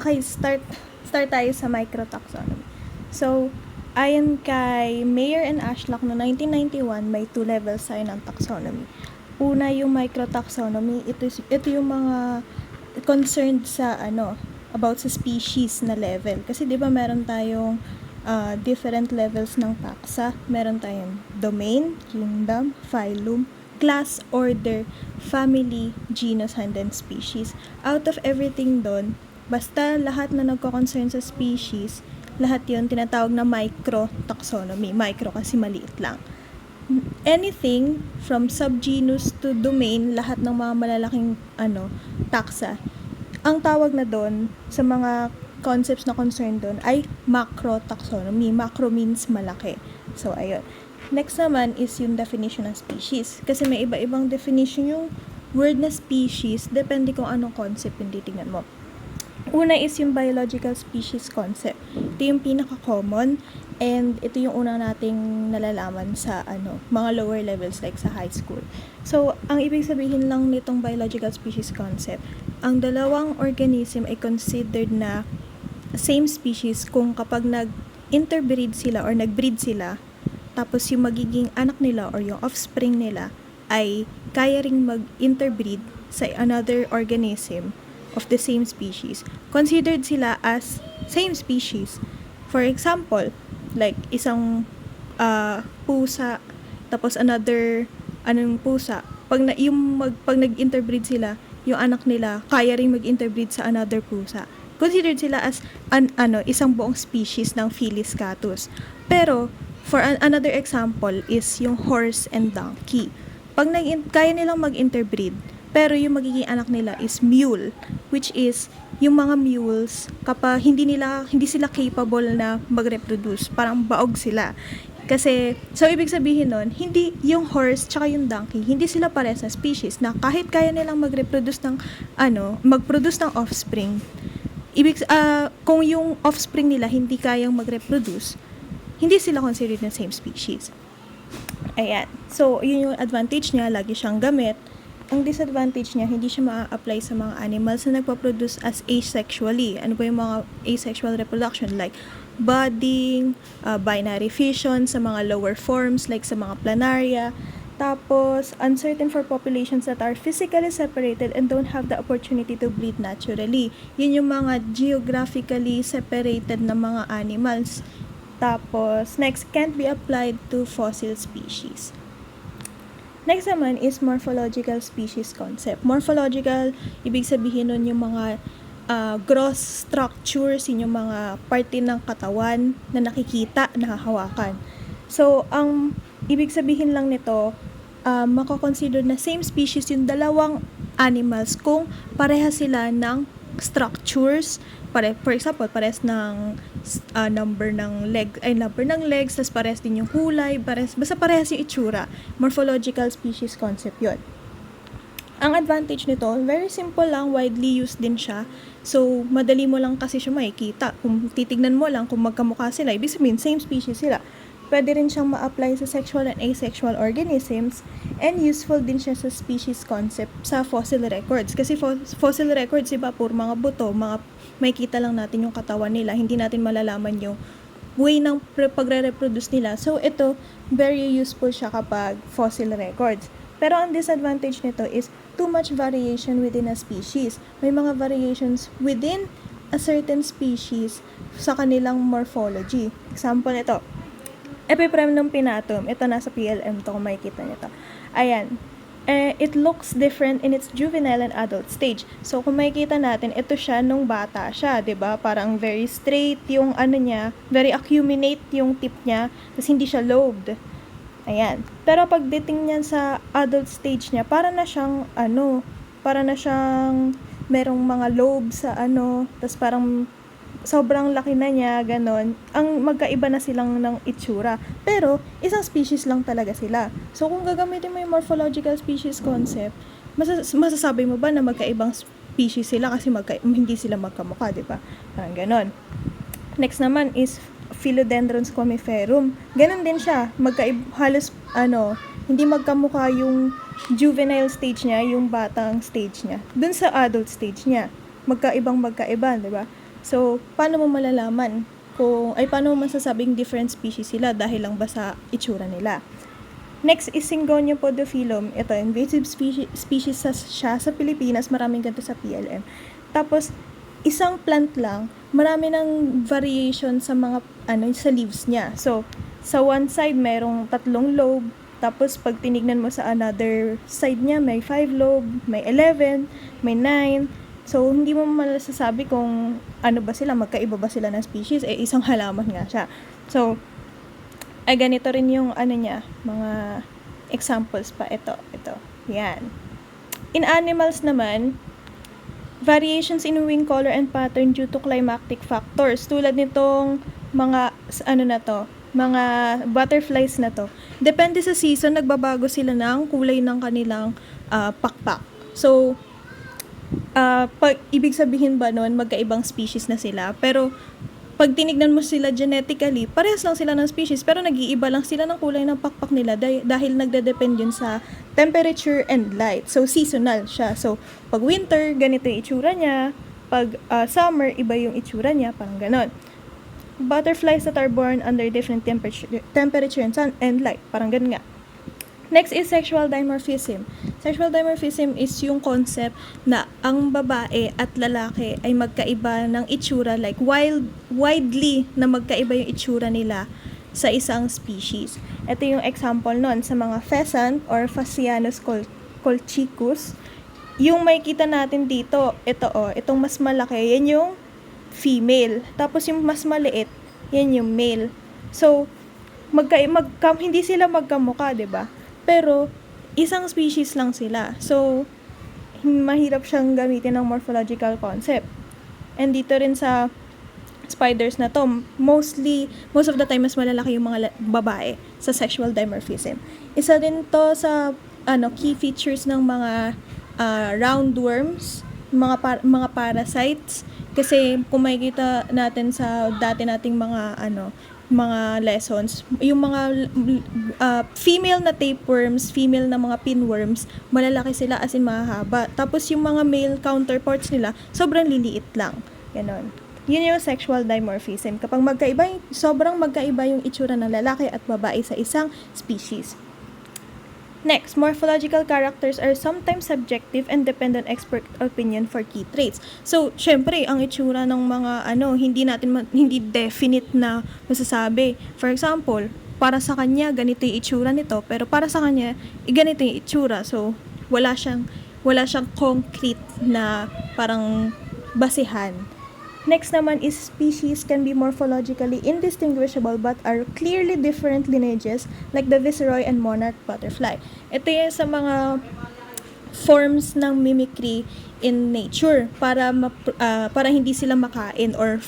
Okay, start tayo sa microtaxonomy. So, ayon kay Mayer and Ashlock no 1991, may 2 levels tayo ng taxonomy. Una yung microtaxonomy, ito yung mga concerned sa about sa species na level. Kasi 'di ba meron tayong different levels ng taxa. Meron tayong domain, kingdom, phylum, class, order, family, genus, and then species. Out of everything doon, basta lahat na nagko-concern sa species, lahat yon tinatawag na microtaxonomy. Micro kasi maliit lang. Anything from subgenus to domain, lahat ng mga malalaking taxa, ang tawag na doon sa mga concepts na concerned doon ay macrotaxonomy. Macro means malaki. So, ayun. Next naman is yung definition ng species. Kasi may iba-ibang definition yung word na species, depende kung anong concept yung titingnan mo. Una is yung biological species concept. Ito yung pinaka-common and ito yung una nating nalalaman sa mga lower levels like sa high school. So, ang ibig sabihin lang nitong biological species concept, ang dalawang organism ay considered na same species kung kapag nag-interbreed sila or nag-breed sila, tapos yung magiging anak nila or yung offspring nila ay kaya ring mag-interbreed sa another organism of the same species. Considered sila as same species. For example, like isang pusa tapos another pusa. Pag nag-interbreed sila, yung anak nila kaya ring mag-interbreed sa another pusa. Considered sila as isang buong species ng Felis catus. Pero for another example is yung horse and donkey. Pag kaya nilang mag-interbreed, pero yung magiging anak nila is mule, which is yung mga mules kapag hindi sila capable na mag-reproduce, parang baog sila. Kasi so ibig sabihin nun, hindi yung horse tsaka yung donkey, hindi sila parehas na species na kahit kaya nilang mag-reproduce ng mag-produce ng offspring. Kung yung offspring nila hindi kayang mag-reproduce, hindi sila considered na same species. Ayan. So, yun yung advantage niya, lagi siyang gamit. Ang disadvantage niya, hindi siya ma-apply sa mga animals na nagpa-produce as asexually. Ano ba yung mga asexual reproduction? Like budding, binary fission sa mga lower forms, like sa mga planaria. Tapos, uncertain for populations that are physically separated and don't have the opportunity to breed naturally. Yun yung mga geographically separated na mga animals. Tapos, next, can't be applied to fossil species. Next naman is morphological species concept. Morphological, ibig sabihin nun yung mga gross structures, yung mga parte ng katawan na nakikita, nakahawakan. So, ang ibig sabihin lang nito, mako-consider na same species yung dalawang animals kung pareha sila ng structures. For example, parehas ng number ng legs, tas parehas din yung kulay, basta parehas yung itsura. Morphological species concept yun. Ang advantage nito, very simple lang, widely used din siya. So, madali mo lang kasi siya makikita. Kung titignan mo lang kung magkamukha sila, ibig sabihin, same species sila. Pwede rin siyang ma-apply sa sexual and asexual organisms, and useful din siya sa species concept sa fossil records. Kasi fossil records, iba, puro mga buto, makikita lang natin yung katawan nila, hindi natin malalaman yung way ng pagre-reproduce nila. So, ito, very useful siya kapag fossil records. Pero ang disadvantage nito is too much variation within a species. May mga variations within a certain species sa kanilang morphology. Example nito, Epipremnum pinnatum. Ito nasa PLM to, kung makikita nyo to. Ayan. It looks different in its juvenile and adult stage. So, kung makikita natin, ito siya nung bata siya, 'di ba? Parang very straight yung niya, very acuminate yung tip niya, tapos hindi siya lobed. Ayan. Pero pagdating niyan sa adult stage niya, para na siyang merong mga lobes sa tapos parang sobrang laki na niya, ganon. Ang magkaiba na silang ng itsura. Pero, isang species lang talaga sila. So, kung gagamitin mo yung morphological species concept, masasabi mo ba na magkaibang species sila kasi hindi sila magkamukha, di ba? Parang ganon. Next naman is Philodendron squamiferum. Ganon din siya. Halos, hindi magkamukha yung juvenile stage niya, yung batang stage niya. Dun sa adult stage niya, magkaiba, di ba? So, paano mo malalaman paano mo masasabing different species sila dahil lang ba sa itsura nila? Next is Syngonium podophyllum. Ito, invasive species siya sa Pilipinas. Maraming ganito sa PLM. Tapos, isang plant lang, marami ng variation sa mga, sa leaves niya. So, sa one side, merong 3 lobe. Tapos, pag tinignan mo sa another side niya, may 5 lobe, may 11, may 9. So, hindi mo masasabi kung ano ba sila, magkaiba ba sila ng species. Isang halaman nga siya. So, ay ganito rin yung niya, mga examples pa. Ito. Yan. In animals naman, variations in wing color and pattern due to climatic factors. Tulad nitong mga, mga butterflies na to. Depende sa season, nagbabago sila ng kulay ng kanilang pakpak. So, ibig sabihin ba nun, magkaibang species na sila. Pero, pag tinignan mo sila genetically, parehas lang sila ng species, pero nag-iiba lang sila ng kulay ng pakpak nila dahil nagde-depend yun sa temperature and light. So, seasonal siya. So, pag winter, ganito yung itsura niya. Pag summer, iba yung itsura niya. Parang ganon. Butterflies that are born under different temperature and light. Parang ganon nga. Next is sexual dimorphism. Sexual dimorphism is yung concept na ang babae at lalaki ay magkaiba ng itsura, like widely na magkaiba yung itsura nila sa isang species. Ito yung example nun sa mga pheasant or Phasianus colchicus. Yung makikita natin dito, itong mas malaki, yan yung female. Tapos yung mas maliit, yan yung male. So, hindi sila magkamukha, 'di ba? Pero, isang species lang sila. So, mahirap siyang gamitin ng morphological concept. And dito rin sa spiders na to, most of the time, mas malalaki yung mga babae sa sexual dimorphism. Isa din to sa key features ng mga roundworms, mga parasites. Kasi kung makikita natin sa dati nating mga lessons, yung mga female na tapeworms, female na mga pinworms, malalaki sila as in mahahaba. Tapos yung mga male counterparts nila, sobrang liliit lang. Ganon. Yun yung sexual dimorphism. Kapag sobrang magkaiba yung itsura ng lalaki at babae sa isang species. Next, morphological characters are sometimes subjective and depend on expert opinion for key traits. So, syempre, ang itsura ng mga hindi definite na masasabi. For example, para sa kanya, ganito yung itsura nito, pero para sa kanya, ganito yung itsura. So, wala siyang concrete na parang basihan. Next naman is species can be morphologically indistinguishable but are clearly different lineages like the viceroy and monarch butterfly. Ito yung sa mga forms ng mimicry in nature para hindi sila makain or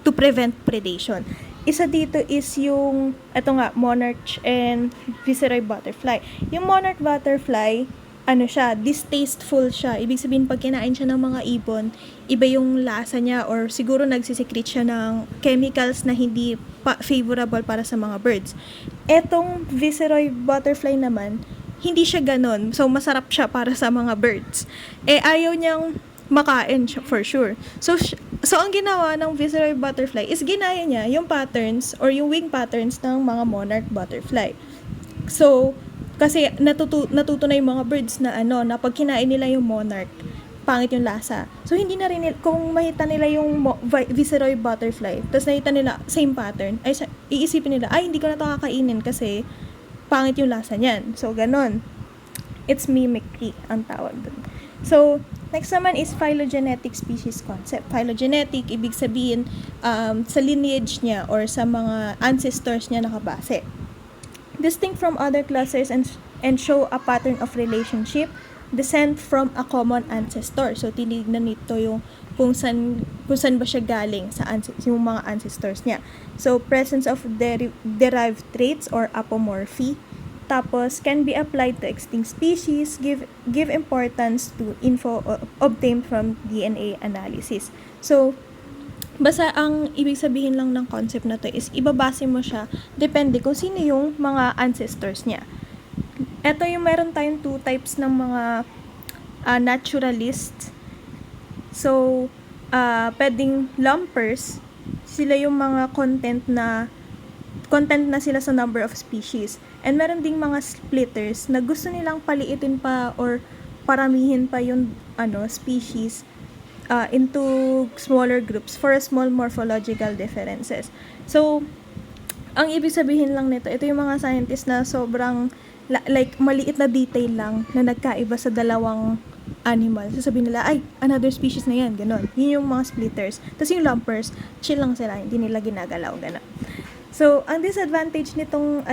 to prevent predation. Isa dito is yung monarch and viceroy butterfly. Yung monarch butterfly, distasteful siya. Ibig sabihin, pag kinain siya ng mga ibon, iba yung lasa niya or siguro nagsisecrete siya ng chemicals na hindi favorable para sa mga birds. Etong viceroy butterfly naman, hindi siya ganon. So, masarap siya para sa mga birds. Ayaw niyang makain siya for sure. So ang ginawa ng viceroy butterfly is ginaya niya yung patterns or yung wing patterns ng mga monarch butterfly. So, kasi natuto na yung mga birds na na pag kinain nila yung monarch, pangit yung lasa. So, hindi na rin, kung makita nila yung viceroy butterfly, tapos nakita nila same pattern, iisipin nila, hindi ko na ito kakainin kasi pangit yung lasa niyan. So, ganon. It's mimicry ang tawag dun. So, next naman is phylogenetic species concept. Phylogenetic, ibig sabihin, sa lineage niya or sa mga ancestors niya nakabase. Distinct from other classes and show a pattern of relationship, descent from a common ancestor. So, tinignan nito yung kung saan ba siya galing sa yung mga ancestors niya. So, presence of derived traits or apomorphy. Tapos, can be applied to extinct species, give importance to info obtained from DNA analysis. So, basta ang ibig sabihin lang ng concept na to is ibabase mo siya depende kung sino yung mga ancestors niya. Ito yung meron tayong 2 types ng mga naturalists. So, pwedeng lumpers, sila yung mga content na sila sa number of species. And meron ding mga splitters na gusto nilang paliitin pa or paramihin pa yung species into smaller groups for small morphological differences. So, ang ibig sabihin lang nito, ito yung mga scientists na sobrang like maliit na detail lang na nagkaiba sa dalawang animal. Sasabihin nila, ay, another species na yan, ganon. Yun yung mga splitters. Tapos yung lumpers, chill lang sila, hindi nila ginagalaw, ganon. So, ang disadvantage nitong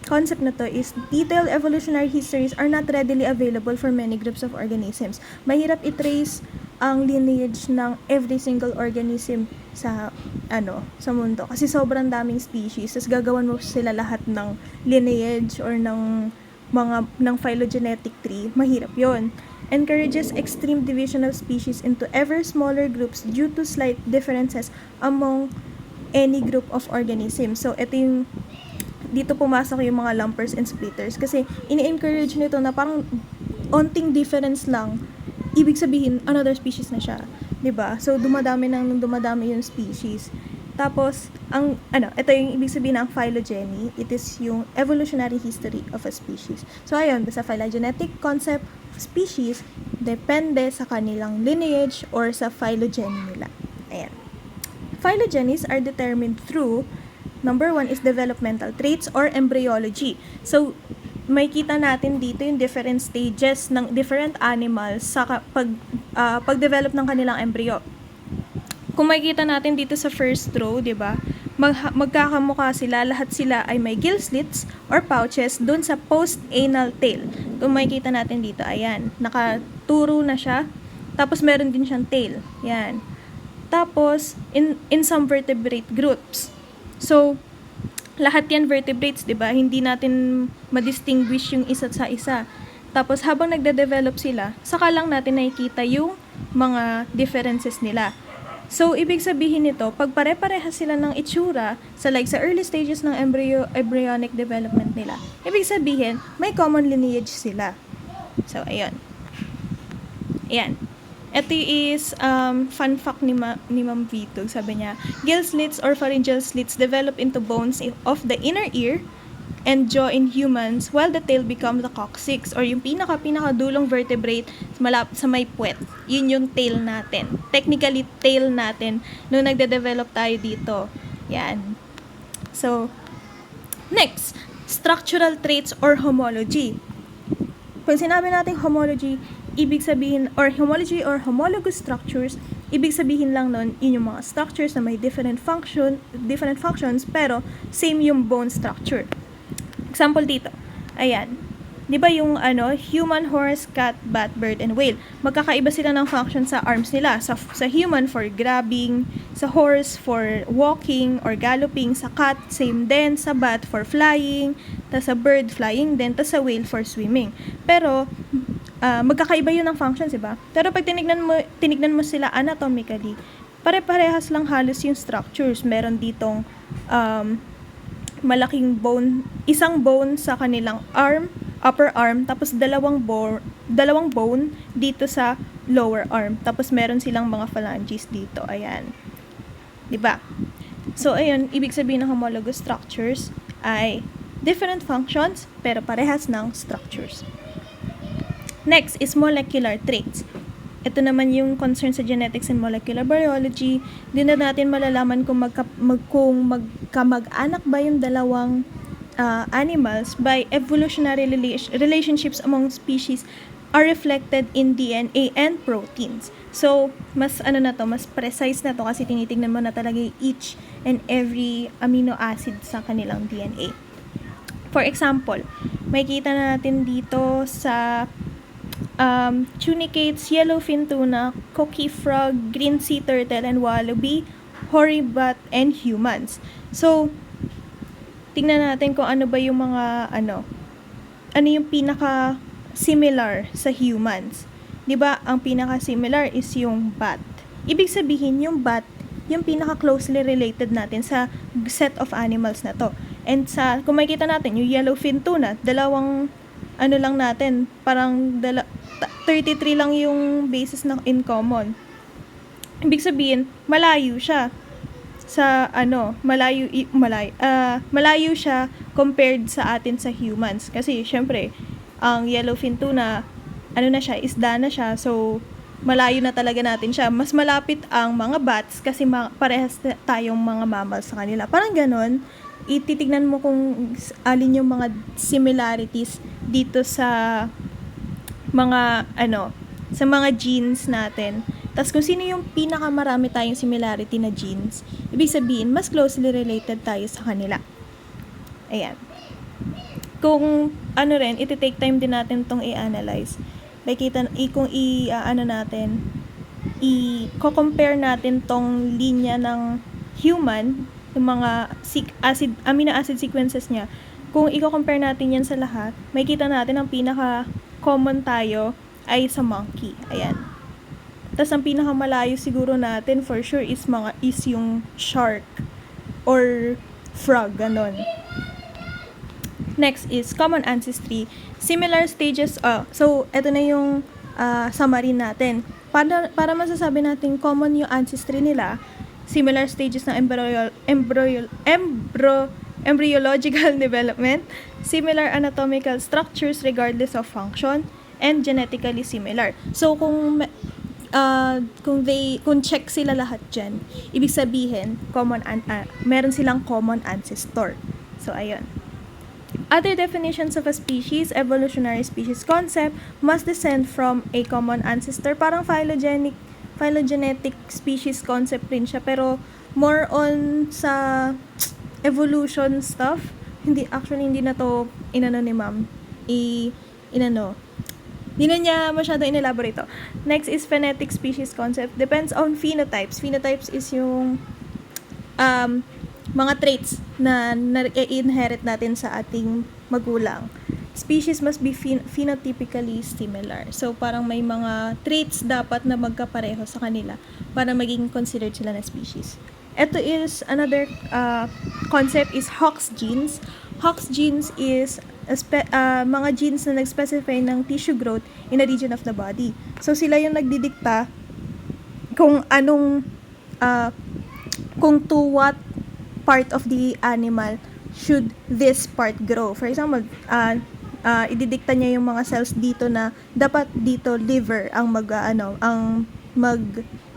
concept na to is detailed evolutionary histories are not readily available for many groups of organisms. Mahirap i-trace ang lineage ng every single organism sa mundo kasi sobrang daming species. Tapos gagawan mo sila lahat ng lineage or ng phylogenetic tree. Mahirap 'yon. Encourages extreme division of species into ever smaller groups due to slight differences among any group of organisms. So, ito yung dito pumasok yung mga lumpers and splitters kasi ini-encourage nito na parang onting difference lang, ibig sabihin another species na siya, 'di ba? So, dumadami yung species. Tapos, ito yung ibig sabihin ng phylogeny. It is yung evolutionary history of a species. So, ayun, sa phylogenetic concept of species, depende sa kanilang lineage or sa phylogeny nila. Ayan. Phylogenies are determined through, number 1 is developmental traits or embryology. So, may kita natin dito yung different stages ng different animals sa pag-develop ng kanilang embryo. Kung makikita natin dito sa first row, 'di ba? Magkakamukha sila, lahat sila ay may gill slits or pouches doon sa post-anal tail. Kung makikita natin dito, ayan, nakaturo na siya. Tapos meron din siyang tail. Yan. Tapos in some vertebrate groups. So, lahat yan vertebrates, 'di ba? Hindi natin ma-distinguish yung isa sa isa. Tapos habang nagde-develop sila, saka lang natin nakikita yung mga differences nila. So, ibig sabihin nito, pag pare-pareha sila ng itsura sa early stages ng embryonic development nila, ibig sabihin, may common lineage sila. So, ayun. Ayan. Ito is fun fact ni Ma'am Vito. Sabi niya, gill slits or pharyngeal slits develop into bones of the inner ear and jaw in humans while the tail becomes the coccyx or yung pinaka-dulong vertebrate sa may puwet. Yun yung tail natin. Technically, tail natin nung nagde-develop tayo dito. Yan. So, next, structural traits or homology. Kung sinabi natin homology, ibig sabihin, or homology or homologous structures, ibig sabihin lang nun, yun yung mga structures na may different functions, pero same yung bone structure. Example dito, ayan, di ba yung human, horse, cat, bat, bird, and whale, magkakaiba sila ng function sa arms nila. Sa human for grabbing, sa horse for walking or galloping, sa cat same din, sa bat for flying, tas sa bird flying din, tas sa whale for swimming. Pero magkakaiba yun ng functions, diba? Pero pag tinignan mo sila anatomically, pare-parehas lang halos yung structures. Meron ditong malaking bone, isang bone sa kanilang upper arm, tapos dalawang bone dito sa lower arm. Tapos meron silang mga phalanges dito, ayan. 'Di ba? So ayun, ibig sabihin ng homologous structures ay different functions pero parehas ng structures. Next is molecular traits. Ito naman yung concern sa genetics and molecular biology. Din na natin malalaman kung magkamag-anak ba yung dalawang animals by evolutionary relationships among species are reflected in DNA and proteins. So, mas precise na to kasi tinitingnan mo na talaga each and every amino acid sa kanilang DNA. For example, makikita natin dito sa tunicates, yellowfin tuna, coqui frog, green sea turtle, and wallaby, hoary bat, and humans. So, tingnan natin kung ano ba yung mga ano yung pinaka-similar sa humans. 'Di ba? Ang pinaka-similar is yung bat. Ibig sabihin, yung bat, yung pinaka-closely related natin sa set of animals na to. And kung makikita natin, yung yellowfin tuna, dalawang lang natin, parang 33 lang yung basis na in common. Ibig sabihin, malayo siya sa malayo siya compared sa atin sa humans. Kasi syempre, ang yellowfin tuna, isda na siya. So, malayo na talaga natin siya. Mas malapit ang mga bats kasi parehas tayong mga mammals sa kanila. Parang ganon, ititignan mo kung alin yung mga similarities dito sa mga sa mga genes natin. Tapos kung sino yung pinakamarami tayong similarity na genes, ibig sabihin, mas closely related tayo sa kanila. Ayan. Kung iti-take time din natin tong i-analyze. Kung i-compare natin tong linya ng human, yung mga amino acid sequences niya, kung i-compare natin yan sa lahat, makikita natin ang pinaka-common tayo ay sa monkey. Ayan. Tapos ang pinakamalayo siguro natin for sure is yung shark or frog, ganon. Next is common ancestry. Similar stages, so ito na yung summary natin. Para masasabi natin common yung ancestry nila, similar stages ng embryological development, similar anatomical structures regardless of function, and genetically similar. So kung check sila lahat dyan, ibig sabihin meron silang common ancestor. So ayun. Other definitions of a species, evolutionary species concept, must descend from a common ancestor. Parang phylogenetic species concept rin siya, pero more on sa evolution stuff. Hindi na to ni ma'am. Hindi na niya masyado in-elaborate. Next is phenetic species concept. Depends on phenotypes. Phenotypes is yung mga traits na i-inherit natin sa ating magulang. Species must be phenotypically similar. So, parang may mga traits dapat na magkapareho sa kanila para maging considered sila na species. Ito is another concept is Hox genes. Hox genes is mga genes na nag-specify ng tissue growth in a region of the body. So, sila yung nagdidikta kung kung to what part of the animal should this part grow. For example, ididikta niya yung mga cells dito na dapat dito liver ang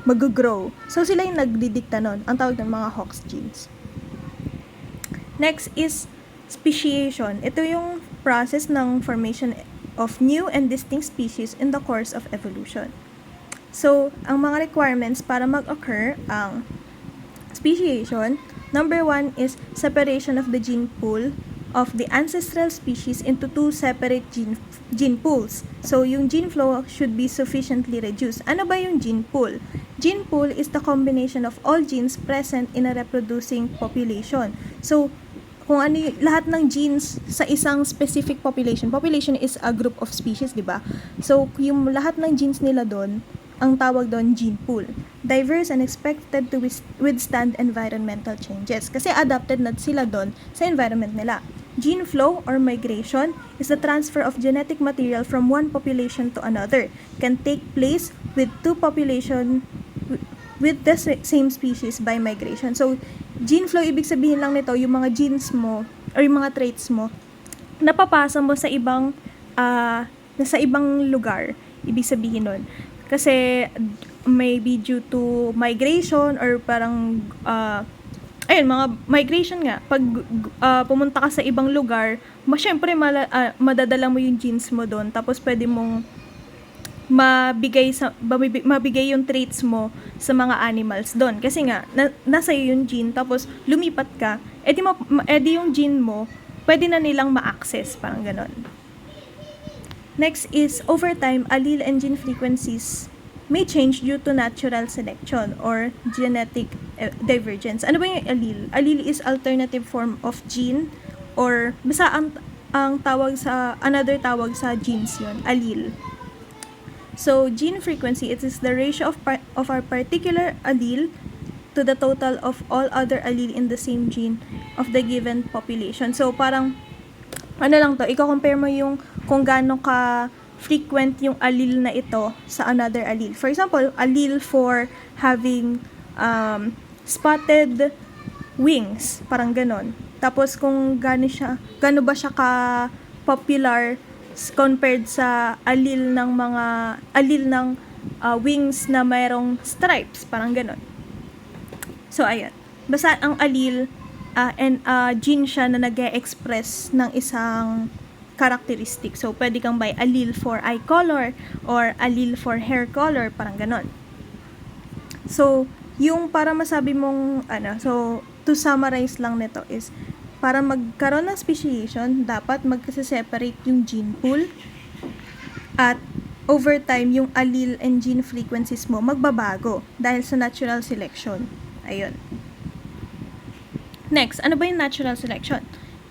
mag-grow. So, sila yung nagdidikta nun. Ang tawag ng mga Hox genes. Next is speciation. Ito yung process ng formation of new and distinct species in the course of evolution. So, ang mga requirements para mag-occur ang speciation, number 1 is separation of the gene pool of the ancestral species into two separate gene pools. So, yung gene flow should be sufficiently reduced. Ano ba yung gene pool? Gene pool is the combination of all genes present in a reproducing population. So, kung lahat ng genes sa isang specific population is a group of species, di ba? So, yung lahat ng genes nila doon, ang tawag doon gene pool. Diverse and expected to withstand environmental changes. Kasi adapted na sila doon sa environment nila. Gene flow or migration is the transfer of genetic material from one population to another. Can take place with two population with the same species by migration. So, gene flow, ibig sabihin lang nito, yung mga genes mo or yung mga traits mo, napapasa mo sa ibang lugar. Ibig sabihin nun. Kasi, maybe due to migration or parang, mga migration nga. Pag pumunta ka sa ibang lugar, syempre madadala mo yung genes mo doon. Tapos, pwede mong mabigay yung traits mo sa mga animals doon. Kasi nga, nasa yung gene, tapos lumipat ka, edi yung gene mo, pwede na nilang ma-access, parang ganon. Next is, over time, allele and gene frequencies may change due to natural selection or genetic divergence. Ano ba yung allele? Allele is alternative form of gene or basta another tawag sa genes yun, allele. So, gene frequency, it is the ratio of our particular allele to the total of all other allele in the same gene of the given population. So, parang, iko-compare mo yung kung gaano ka frequent yung allele na ito sa another allele. For example, allele for having spotted wings, parang ganon. Tapos kung gaano ba siya ka-popular compared sa allele ng wings na mayroong stripes, parang ganon. So, ayun. Basta ang allele gene siya na nag-e-express ng isang characteristic. So, pwede kang by allele for eye color or allele for hair color, parang ganon. So, yung para masabi mong, so, to summarize lang nito is, para magkaroon ng speciation, dapat magkase-separate yung gene pool at over time, yung allele and gene frequencies mo magbabago dahil sa natural selection. Ayun. Next, ano ba yung natural selection?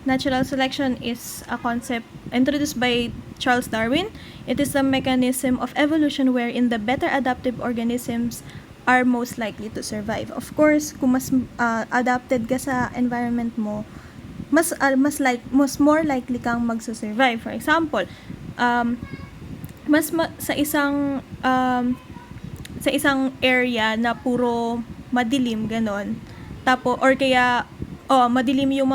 Natural selection is a concept introduced by Charles Darwin. It is a mechanism of evolution wherein the better adaptive organisms are most likely to survive. Of course, kung mas adapted ka sa environment mo, mas more likely kang magsusurvive. For example, sa isang area na puro madilim ganon, or kaya madilim yung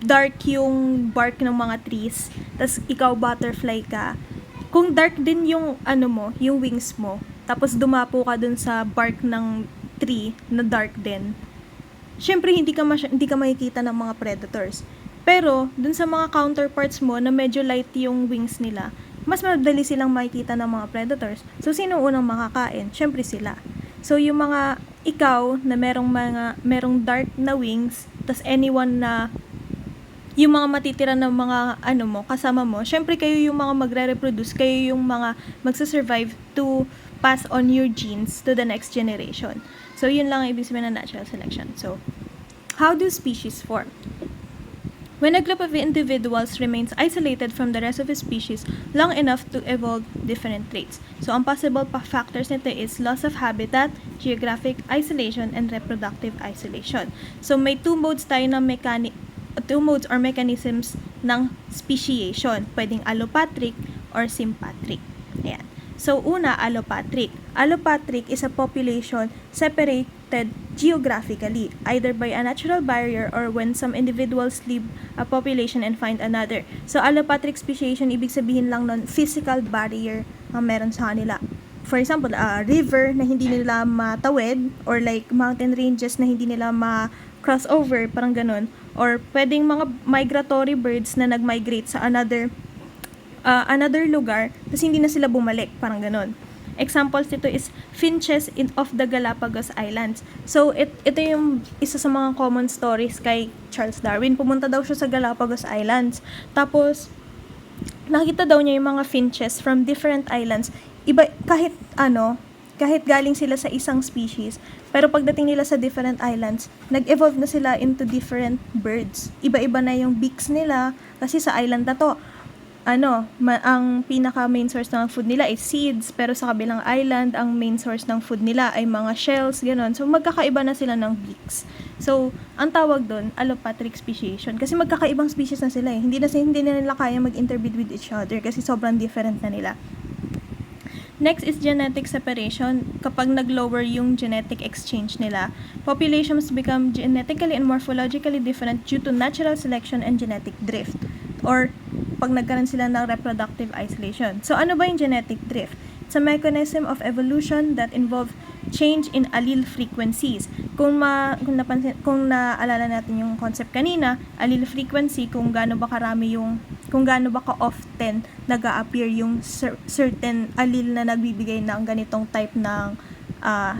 dark yung bark ng mga trees, tas ikaw butterfly ka, kung dark din yung yung wings mo, tapos dumapo ka dun sa bark ng tree na dark din, syempre hindi ka makikita ng mga predators. Pero dun sa mga counterparts mo na medyo light yung wings nila, mas madali silang makikita ng mga predators. So sino unang makakain? Syempre sila. So yung ikaw na merong dark na wings, tas anyone na yung mga matitira ng mga kasama mo, syempre kayo yung mga magre-reproduce, kayo yung mga magsasurvive to pass on your genes to the next generation. So yun lang ang ibig sabihin ng natural selection. So how do species form? When a group of individuals remains isolated from the rest of a species long enough to evolve different traits. So, ang possible factors nito is loss of habitat, geographic isolation, and reproductive isolation. So, may two modes or mechanisms ng speciation. Pwedeng allopatric or sympatric. Ayan. So, una, allopatric. Allopatric is a population separated geographically, either by a natural barrier or when some individuals leave a population and find another. So, allopatric speciation, ibig sabihin lang nun, physical barrier ang meron sa kanila. For example, a river na hindi nila matawid, or like mountain ranges na hindi nila ma-cross over, parang ganun. Or pwedeng mga migratory birds na nag-migrate sa another lugar, tapos hindi na sila bumalik, parang ganon. Examples nito is finches of the Galapagos Islands. So, ito yung isa sa mga common stories kay Charles Darwin. Pumunta daw siya sa Galapagos Islands. Tapos, nakita daw niya yung mga finches from different islands. Iba, kahit galing sila sa isang species, pero pagdating nila sa different islands, nag-evolve na sila into different birds. Iba-iba na yung beaks nila, kasi sa island na to, ang pinaka main source ng food nila ay seeds, pero sa kabilang island, ang main source ng food nila ay mga shells, gano'n. So, magkakaiba na sila ng beaks. So, ang tawag doon, allopatric speciation. Kasi magkakaibang species na sila eh. Hindi na nila kaya mag-interbreed with each other kasi sobrang different na nila. Next is genetic separation. Kapag nag-lower yung genetic exchange nila, populations become genetically and morphologically different due to natural selection and genetic drift. Or, pag nagkaroon sila ng reproductive isolation. So, ano ba yung genetic drift? It's a mechanism of evolution that involves change in allele frequencies. Kung naalala natin yung concept kanina, allele frequency, kung gaano ba ka-often nag-a-appear yung certain allele na nagbibigay ng ganitong type ng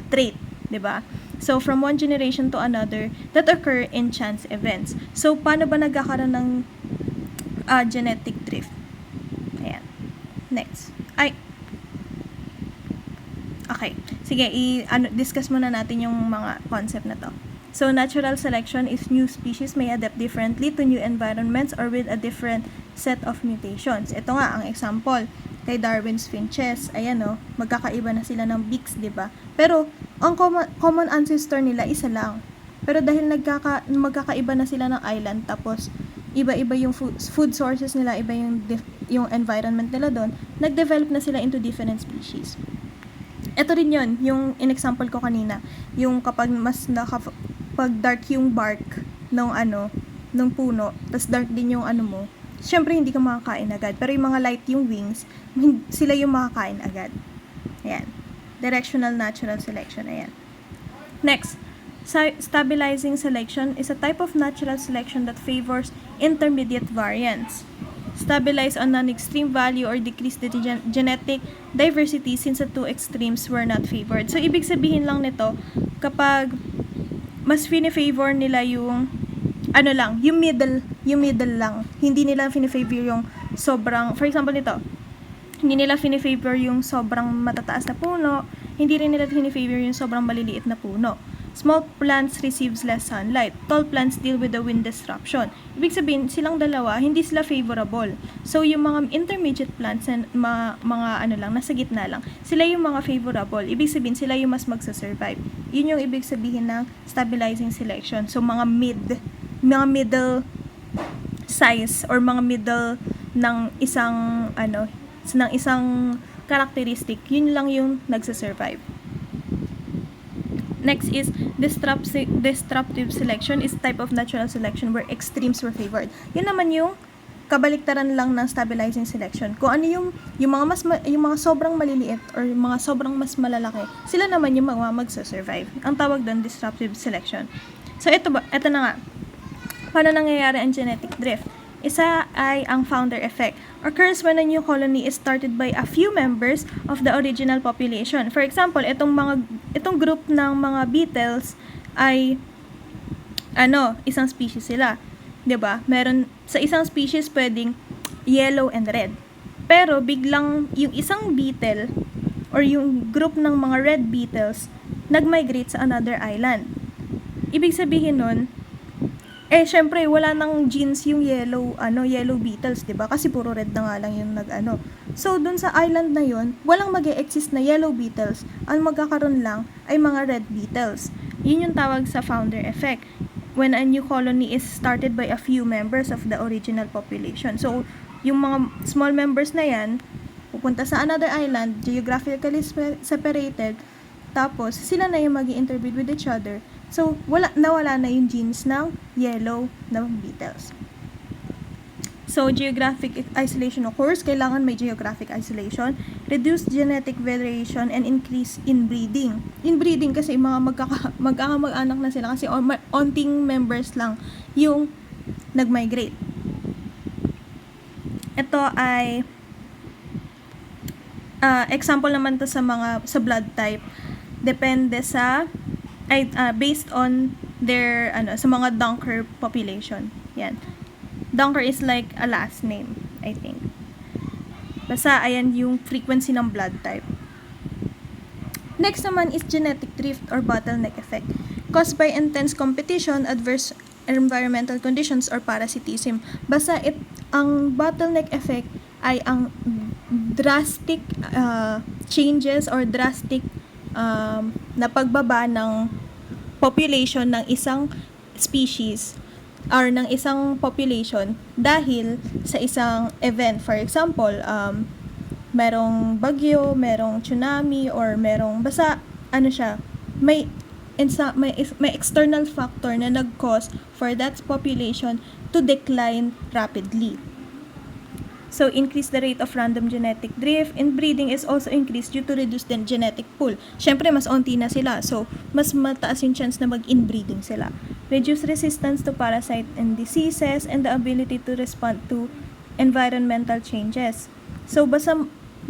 trait, 'di ba? So, from one generation to another, that occur in chance events. So, paano ba nagkakaroon ng genetic drift? Ayan. Next. Okay. Sige, discuss muna natin yung mga concept na to. So, natural selection is new species may adapt differently to new environments or with a different set of mutations. Ito nga, ang example, kay Darwin's finches. Ayan magkakaiba na sila ng beaks, diba? Pero, ang common ancestor nila, isa lang. Pero dahil magkakaiba na sila ng island, tapos iba-iba yung food sources nila, iba yung yung environment nila doon, nag-develop na sila into different species. Ito rin yun, yung in-example ko kanina, yung kapag pag dark yung bark ng puno, tas dark din yung mo, syempre hindi ka makakain agad. Pero yung mga light yung wings, sila yung makakain agad. Ayan. Directional natural selection. Ayan. Next, stabilizing selection is a type of natural selection that favors intermediate variants. Stabilize on an extreme value or decrease the genetic diversity since the two extremes were not favored. So, ibig sabihin lang nito, kapag mas fini-favor nila yung yung middle lang. Hindi nila fini-favor yung sobrang, for example nito, hindi nila fini-favor yung sobrang matataas na puno, hindi rin nila fini-favor yung sobrang maliliit na puno. Small plants receives less sunlight. Tall plants deal with the wind disruption. Ibig sabihin, silang dalawa, hindi sila favorable. So, yung mga intermediate plants and mga nasa gitna lang, sila yung mga favorable. Ibig sabihin, sila yung mas magsasurvive. Yun yung ibig sabihin ng stabilizing selection. So, mga middle size or mga middle ng isang characteristic, yun lang yung nagsasurvive. Next is disruptive selection is type of natural selection where extremes were favored. Yun naman yung kabaliktaran lang ng stabilizing selection. Kung ano yung mga sobrang maliliit or yung mga sobrang mas malalaki, sila naman yung magsasurvive. Ang tawag doon disruptive selection. So ito na nga. Paano nangyayari ang genetic drift? Isa ay ang founder effect. Occurs when a new colony is started by a few members of the original population. For example, itong group ng mga beetles ay isang species sila. 'Di ba? Meron sa isang species pwedeng yellow and red. Pero biglang yung isang beetle or yung group ng mga red beetles nag-migrate sa another island. Ibig sabihin nun, syempre, wala nang genes yung yellow beetles, 'di ba? Kasi puro red na nga lang yung So, dun sa island na yun, walang mag-e-exist na yellow beetles. Ang magkakaroon lang ay mga red beetles. Yun yung tawag sa founder effect. When a new colony is started by a few members of the original population. So, yung mga small members na yan, pupunta sa another island, geographically separated, tapos sila na yung mag-i-interbreed with each other. So, nawala na yung genes ng yellow na beetles. So, geographic isolation occurs. Kailangan may geographic isolation. Reduce genetic variation and increase inbreeding. Inbreeding kasi mga magkaka-mag-anak na sila kasi onting members lang yung nag-migrate. Ito ay example naman to sa blood type. Depende based on their sa mga Dunker population. Yan. Dunker is like a last name, I think. Basta ayan yung frequency ng blood type. Next naman is genetic drift or bottleneck effect. Caused by intense competition, adverse environmental conditions or parasitism. Basta ang bottleneck effect ay ang drastic changes or drastic na pagbaba ng population ng isang species or ng isang population dahil sa isang event. For example, merong bagyo, merong tsunami, or merong basta may external factor na nag-cause for that population to decline rapidly. So, increase the rate of random genetic drift. Inbreeding is also increased due to reduced genetic pool. Syempre, mas onti na sila. So, mas mataas yung chance na mag-inbreeding sila. Reduce resistance to parasite and diseases and the ability to respond to environmental changes. So, basta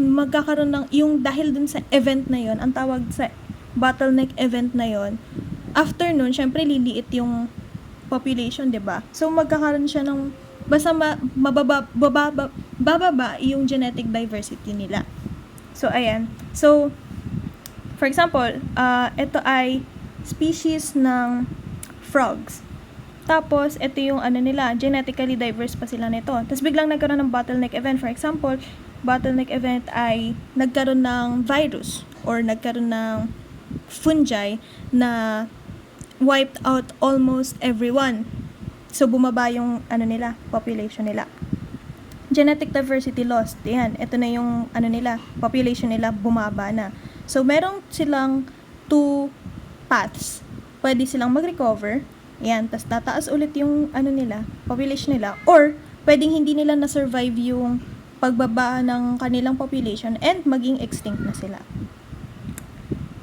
magkakaroon ng, yung dahil dun sa event na yon, ang tawag sa bottleneck event na yon, after nun, syempre, liliit yung population, 'di ba? So, magkakaroon siya ng basta bababa yung genetic diversity nila. So, ayan. So, for example, ito ay species ng frogs. Tapos, ito yung nila, genetically diverse pa sila nito. Tapos, biglang nagkaroon ng bottleneck event. For example, bottleneck event ay nagkaroon ng virus or nagkaroon ng fungi na wiped out almost everyone. So, bumaba yung population nila. genetic diversity lost. Yan, ito na yung population nila bumaba na. So, meron silang two paths. Pwede silang mag-recover. Yan, tas tataas ulit yung population nila. Or, pwedeng hindi nila na-survive yung pagbaba ng kanilang population and maging extinct na sila.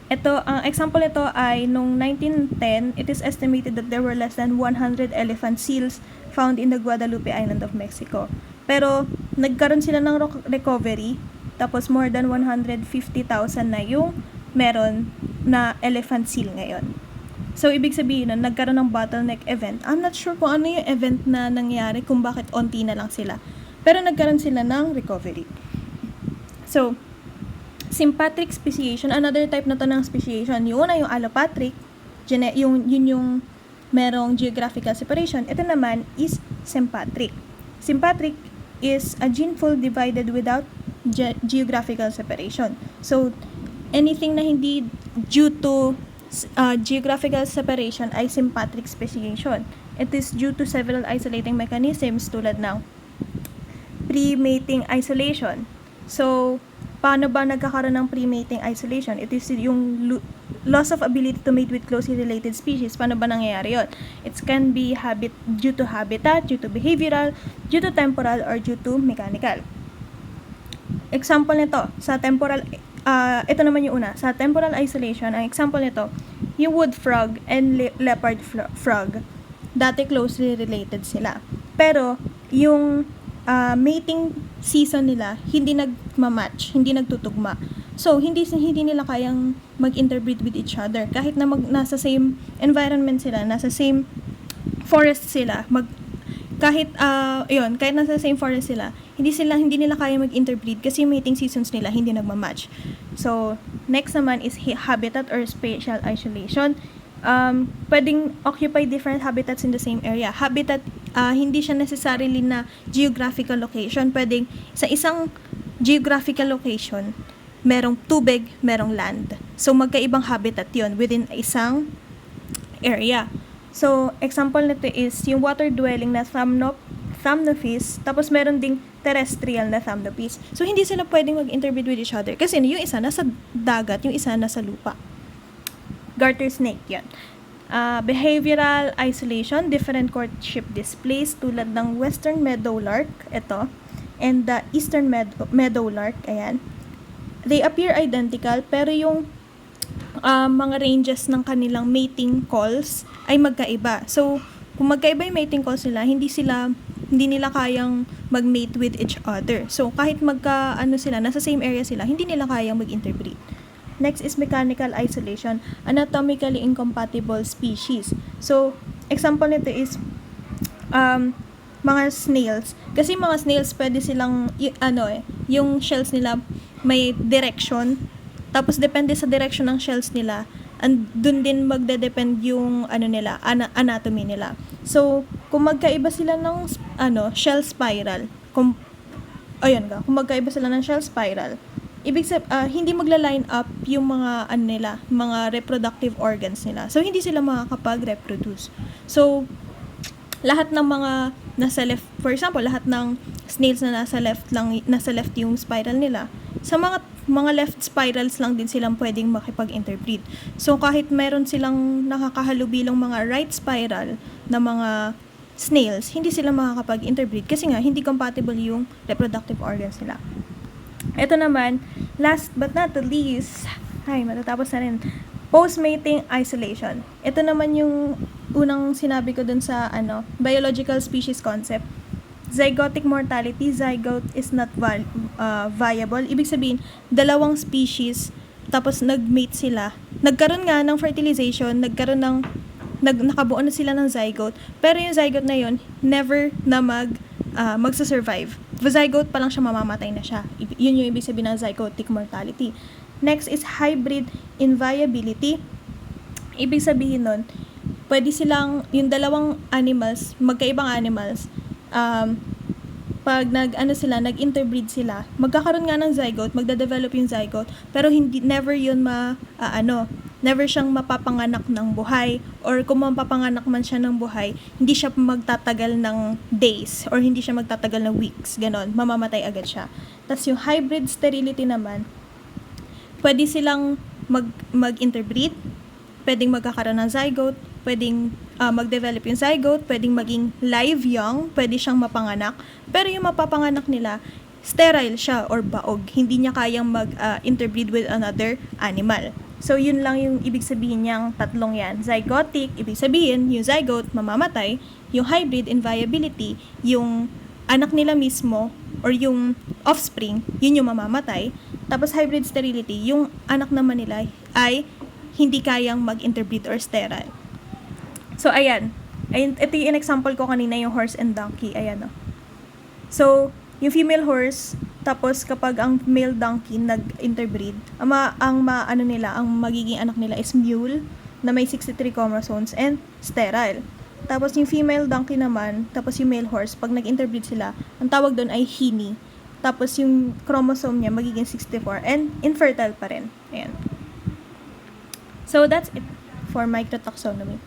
Ito, ang example nito ay noong 1910, it is estimated that there were less than 100 elephant seals found in the Guadalupe Island of Mexico. Pero, nagkaroon sila ng recovery, tapos more than 150,000 na yung meron na elephant seal ngayon. So, ibig sabihin nun, nagkaroon ng bottleneck event. I'm not sure kung ano yung event na nangyari, kung bakit onti na lang sila. Pero nagkaroon sila ng recovery. So, sympatric speciation, another type na to ng speciation. Yung una yung allopatric, yun yung merong geographical separation. Ito naman is sympatric. Sympatric is a gene pool divided without geographical separation. So, anything na hindi due to geographical separation ay sympatric speciation. It is due to several isolating mechanisms tulad ng pre-mating isolation. So, paano ba nagkakaroon ng pre-mating isolation? It is yung loss of ability to mate with closely related species. Paano ba nangyayari yun? It can be due to habitat, due to behavioral, due to temporal, or due to mechanical. Example nito, sa temporal, ito naman yung una. Sa temporal isolation, ang example nito, yung wood frog and leopard frog. Dati closely related sila. Pero, yung mating season nila, hindi nagmamatch, hindi nagtutugma. So, hindi nila kayang mag-interbreed with each other. Kahit na nasa same environment sila, nasa same forest sila, kahit nasa same forest sila, hindi nila kaya mag-interbreed kasi yung mating seasons nila hindi nagmamatch. So, next naman is habitat or spatial isolation. Pwedeng occupy different habitats in the same area. Habitat, hindi siya necessarily na geographical location. Pwedeng sa isang geographical location, merong tubig, merong land. So, magkaibang habitat yon within isang area. So, example nito is yung water-dwelling na thamnophis, tapos meron ding terrestrial na thamnophis. So, hindi sila pwedeng mag-interbreed with each other kasi yung isa nasa dagat, yung isa nasa lupa. Garter snake, yan. Behavioral isolation, different courtship displays tulad ng western meadowlark, ito, and the eastern meadowlark, ayan. They appear identical, pero yung mga ranges ng kanilang mating calls ay magkaiba. So, kung magkaiba yung mating calls nila, hindi nila kayang mag-mate with each other. So, kahit nasa same area sila, hindi nila kayang mag-interbreed. Next is mechanical isolation, anatomically incompatible species. So, example nito is mga snails. Kasi mga snails pwede silang yung shells nila may direction. Tapos depende sa direction ng shells nila, and dun din magde-depend yung anatomy nila. So, kung magkaiba sila ng shell spiral, kung magkaiba sila ng shell spiral, hindi magla-line up yung mga mga reproductive organs nila. So, hindi sila makakapag-reproduce. So, lahat ng mga nasa left, for example, lahat ng snails na nasa left yung spiral nila, sa mga left spirals lang din silang pwedeng makipag-interbreed. So, kahit meron silang nakakahalubilong mga right spiral na mga snails, hindi sila makakapag-interbreed kasi nga, hindi compatible yung reproductive organs nila. Ito naman, last but not the least, matatapos na rin, post-mating isolation. Ito naman yung unang sinabi ko dun sa biological species concept. Zygotic mortality, zygote is not viable. Ibig sabihin, dalawang species, tapos nag-mate sila. Nagkaroon nga ng fertilization, nakabuo na sila ng zygote, pero yung zygote na yun, never na magsasurvive. Zygote pa lang siya, mamamatay na siya. Yun yung ibig sabihin ng zygotic mortality. Next is hybrid inviability. Ibig sabihin nun, pwede silang, yung dalawang animals, magkaibang animals, pag nag-interbreed sila, magkakaroon nga ng zygote, magde-develop yung zygote, pero never yun never siyang mapapanganak ng buhay, or kung mapapanganak man siya ng buhay, hindi siya magtatagal ng days or hindi siya magtatagal ng weeks, ganon, mamamatay agad siya. Tapos yung hybrid sterility naman, pwede silang mag-interbreed, pwedeng magkakaroon ng zygote, pwedeng mag-develop yung zygote, pwedeng maging live young, pwede siyang mapanganak, pero yung mapapanganak nila, sterile siya or baog. Hindi niya kayang mag-interbreed with another animal. So, yun lang yung ibig sabihin niyang tatlong yan. Zygotic, ibig sabihin, yung zygote, mamamatay. Yung hybrid, inviability, yung anak nila mismo, or yung offspring, yun yung mamamatay. Tapos, hybrid sterility, yung anak naman nila ay hindi kayang mag-interbreed or sterile. So, ayan. Ito yung example ko kanina, yung horse and donkey. Ayan, o. So, yung female horse, tapos kapag ang male donkey nag-interbreed, ang magiging anak nila is mule, na may 63 chromosomes and sterile. Tapos yung female donkey naman, tapos yung male horse, pag nag-interbreed sila, ang tawag doon ay hini. Tapos yung chromosome niya magiging 64 and infertile pa rin. Ayan. So, that's it for microtaxonomy.